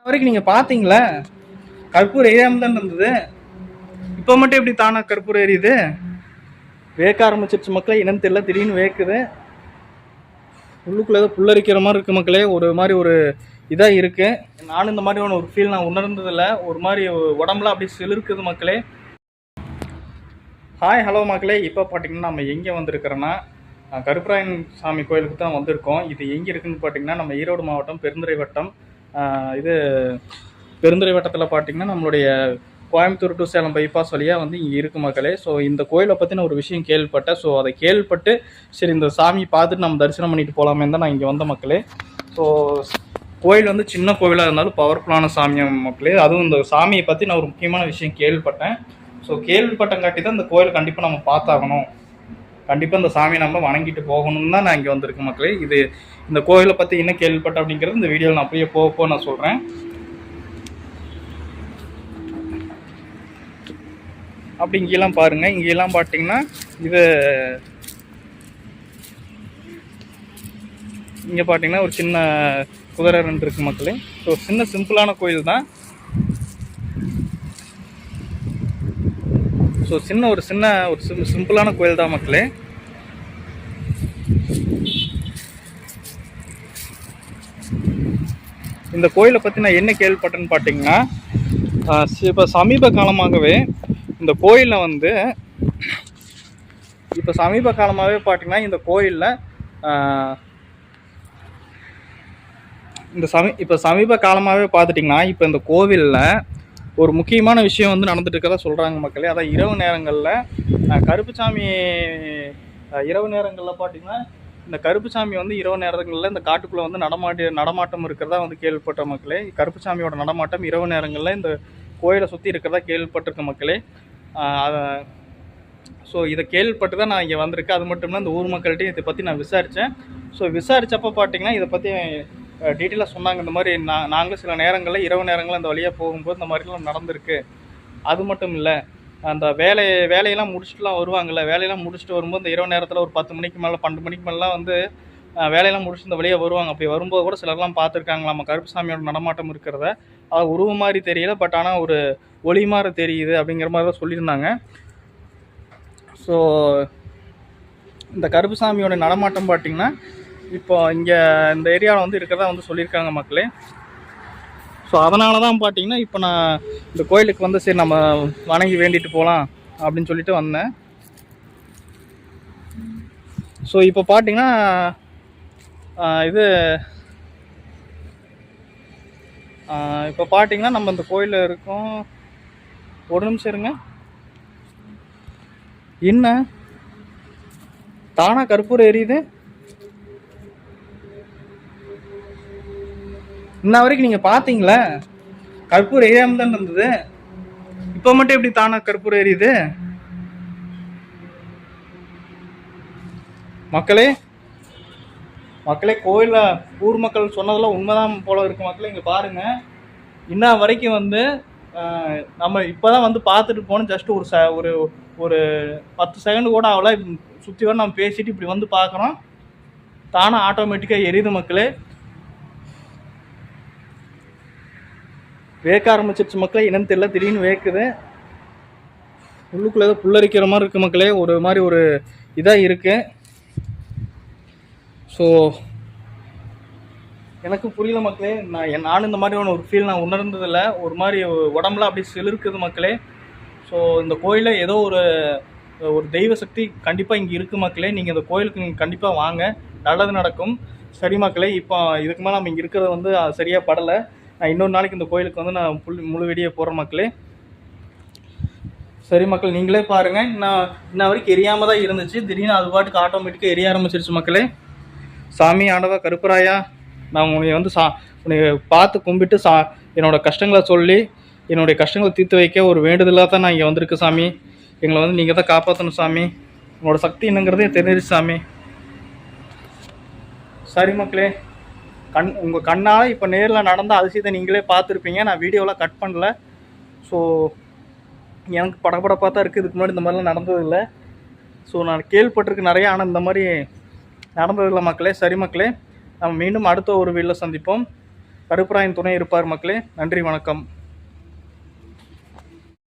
வரைக்கும் நீங்கள் பார்த்தீங்களா? கற்பூரம் எரியாமல் தான் இருந்தது. இப்போ மட்டும் எப்படி தானா கற்பூரம் எரியுது? வேக்க ஆரம்பிச்சிருச்சு மக்களே. என்னன்னு தெரியல, திடீர்னு வேக்குது. உள்ளுக்குள்ளே ஏதோ புல்லரிக்கிற மாதிரி இருக்குது மக்களே. ஒரு மாதிரி ஒரு இதாக இருக்குது. நானும் இந்த மாதிரி ஒரு ஃபீல் நான் உணர்ந்ததில்லை. ஒரு மாதிரி உடம்புலாம் அப்படி சிலிருக்குது மக்களே. ஹாய் ஹலோ மக்களே. இப்போ பார்த்தீங்கன்னா நம்ம எங்கே வந்திருக்கிறோன்னா கருப்பராயன் சாமி கோயிலுக்கு தான் வந்திருக்கோம். இது எங்கே இருக்குதுன்னு பார்த்தீங்கன்னா நம்ம ஈரோடு மாவட்டம் பெருந்துறை வட்டம். இது பெருந்துறை வட்டத்தில் பார்த்தீங்கன்னா நம்மளுடைய கோயம்புத்தூர் டு சேலம் பைபாஸ் வழியாக வந்து இங்கே இருக்கு மக்களே. ஸோ இந்த கோயிலை பற்றின ஒரு விஷயம் கேள்விப்பட்டேன். ஸோ அதை கேள்விப்பட்டு சரி இந்த சாமி பார்த்துட்டு நம்ம தரிசனம் பண்ணிட்டு போகலாமே தான் நான் இங்கே வந்த மக்களே. ஸோ கோயில் வந்து சின்ன கோவிலாக இருந்தாலும் பவர்ஃபுல்லான சாமி மக்களே. அதுவும் இந்த சாமியை பற்றி நான் ஒரு முக்கியமான விஷயம் கேள்விப்பட்டேன். ஸோ கேள்விப்பட்டங்காட்டி தான் இந்த கோயில் கண்டிப்பாக நம்ம பார்த்தாகணும், கண்டிப்பாக இந்த சாமியை நம்ம வணங்கிட்டு போகணும்னு தான் நான் இங்கே வந்திருக்கேன் மக்களே. இது இந்த கோயிலை பற்றி என்ன கேள்விப்பட்டேன் அப்படிங்கிறது இந்த வீடியோவில் நான் அப்படியே போக நான் சொல்கிறேன். அப்படி இங்கெல்லாம் பாருங்கள். இங்கெல்லாம் பார்த்தீங்கன்னா இது இங்கே பார்த்தீங்கன்னா ஒரு சின்ன குதிரை ரெண்டு இருக்குது மக்களே. ஸோ சின்ன சிம்பிளான கோயில் தான். ஸோ ஒரு சிம்பிளான கோயில் தான் மக்களே. இந்த கோயிலை பற்றி நான் என்ன கேள்விப்பட்டேன்னு பார்த்தீங்கன்னா, இப்போ சமீப காலமாகவே இந்த கோயிலில் வந்து பார்த்தீங்கன்னா இந்த கோயிலில் இப்போ சமீப காலமாகவே பார்த்துட்டிங்கன்னா இப்போ இந்த கோவிலில் ஒரு முக்கியமான விஷயம் வந்து நடந்துட்டு இருக்கதா சொல்கிறாங்க மக்களே. அதான் இரவு நேரங்களில் கருப்புசாமி இரவு நேரங்களில் பார்த்தீங்கன்னா இந்த கருப்புசாமி வந்து இரவு நேரங்களில் இந்த காட்டுக்குள்ளே வந்து நடமாட்டம் இருக்கிறதா வந்து கேள்விப்பட்ட மக்களே. கருப்புசாமியோட நடமாட்டம் இரவு நேரங்களில் இந்த கோயிலை சுற்றி இருக்கிறதா கேள்விப்பட்டிருக்க மக்களே. ஸோ இதை கேள்விப்பட்டு தான் நான் இங்கே வந்திருக்கேன். அது மட்டும் இல்லை இந்த ஊர் மக்கள்கிட்டையும் இதை பற்றி நான் விசாரித்தேன். ஸோ விசாரித்தப்போ பார்த்தீங்கன்னா இதை பற்றி டீட்டெயிலாக சொன்னாங்க. இந்த மாதிரி நாங்களும் சில நேரங்களில் இரவு நேரங்களில் அந்த வழியாக போகும்போது இந்த மாதிரிலாம் நடந்திருக்கு. அது மட்டும் இல்லை, அந்த வேலையெல்லாம் முடிச்சுட்டுலாம் வருவாங்கள்ல, வேலையெல்லாம் முடிச்சுட்டு வரும்போது இந்த இரவு நேரத்தில் ஒரு 10 மணிக்கு மேலே 12 மணிக்கு மேலாம் வந்து வேலையெல்லாம் முடிச்சுட்டு இந்த வழியாக வருவாங்க. அப்படி வரும்போது கூட சிலர்லாம் பார்த்துருக்காங்க நம்ம கருப்புசாமியோட நடமாட்டம் இருக்கிறத. அது உருவம் மாதிரி தெரியல, பட் ஆனால் ஒரு ஒளி மாதிரி தெரியுது அப்படிங்கிற மாதிரி தான் சொல்லியிருந்தாங்க. ஸோ இந்த கருப்புசாமியோட நடமாட்டம் பார்த்திங்கன்னா இப்போ இங்கே இந்த ஏரியாவில் வந்து இருக்கிறதா வந்து சொல்லியிருக்காங்க மக்களே. ஸோ அதனால தான் பார்த்தீங்கன்னா இப்போ நான் இந்த கோயிலுக்கு வந்து சரி நம்ம வணங்கி வேண்டிட்டு போகலாம் அப்படின்னு சொல்லிட்டு வந்தேன். ஸோ இப்போ பார்த்தீங்கன்னா இப்போ பார்த்தீங்கன்னா நம்ம இந்த கோயிலில் இருக்கோம். ஒரு நிமிஷம் இருங்க. என்ன தானா கற்பூரம் எரியுது? இன்ன வரைக்கும் நீங்கள் பார்த்தீங்களா? கற்பூரம் எரியாமல் தான் இருந்தது. இப்போ மட்டும் எப்படி தானா கற்பூரம் எரியுது? மக்களே கோயிலில் ஊர் மக்கள் சொன்னதெல்லாம் உண்மைதான் போல இருக்கு மக்களே. இங்கே பாருங்கள், இன்ன வரைக்கும் வந்து நம்ம இப்போ தான் வந்து பார்த்துட்டு போனோம். ஜஸ்ட் ஒரு 10 செகண்ட் கூட ஆகல. சுற்றி வர நம்ம பேசிட்டு இப்படி வந்து பார்க்குறோம், தானே ஆட்டோமேட்டிக்காக எரியுது மக்களே. வேக்க ஆரம்பிச்சிருச்சு மக்களே. என்னன்னு தெரியல, திடீர்னு வேக்குது. உள்ளுக்குள்ளே ஏதோ புல்லரிக்கிற மாதிரி இருக்குது மக்களே. ஒரு மாதிரி ஒரு இதாக இருக்குது. ஸோ எனக்கு புரியல மக்களே. நானும் இந்த மாதிரி ஒரு ஃபீல் நான் உணர்ந்ததில்லை. ஒரு மாதிரி உடம்புலாம் அப்படி சிலிருக்குது மக்களே. ஸோ இந்த கோயிலில் ஏதோ ஒரு தெய்வ சக்தி கண்டிப்பாக இங்கே இருக்குது மக்களே. நீங்கள் இந்த கோயிலுக்கு நீங்கள் கண்டிப்பாக வாங்க, நல்லது நடக்கும். சரி மக்களே, இப்போ இதுக்கு மேலே நம்ம இங்கே இருக்கிறது வந்து சரியாக படலை. நான் இன்னொரு நாளைக்கு இந்த கோயிலுக்கு வந்து நான் முழு வீடியோ போடுறேன் மக்களே. சரி மக்கள், நீங்களே பாருங்கள். இன்ன வரைக்கும் எரியாமல் தான் இருந்துச்சு. திடீர்னு அது பாட்டுக்கு ஆட்டோமேட்டிக்காக எரிய ஆரம்பிச்சிருச்சு மக்களே. சாமி ஆண்டவா கருப்பராயா, நான் உன்னை வந்து உன்னை பார்த்து கும்பிட்டு என்னோடய கஷ்டங்களை சொல்லி என்னுடைய கஷ்டங்களை தீர்த்து வைக்க ஒரு வேண்டுதலாக தான் நான் இங்கே வந்திருக்கு சாமி. எங்களை வந்து நீங்கள் தான் காப்பாற்றணும் சாமி. உங்களோட சக்தி என்னங்கிறதே தெரிஞ்சிருச்சு சாமி. சரி மக்களே, உங்கள் கண்ணால் இப்போ நேரில் நடந்த அதிசயத்தை நீங்களே பார்த்துருப்பீங்க. நான் வீடியோவில் கட் பண்ணல. ஸோ எனக்கு படப்படப்பாக தான் இருக்குது. இதுக்கு முன்னாடி இந்த மாதிரிலாம் நடந்ததில்லை. ஸோ நான் கேள்விப்பட்டிருக்கு நிறையா, ஆனால் இந்த மாதிரி நடந்ததில்லை மக்களே. சரி மக்களே, நம்ம மீண்டும் அடுத்த ஒரு வீடியோவில் சந்திப்போம். கருப்பராயன் துணை இருப்பார் மக்களே. நன்றி, வணக்கம்.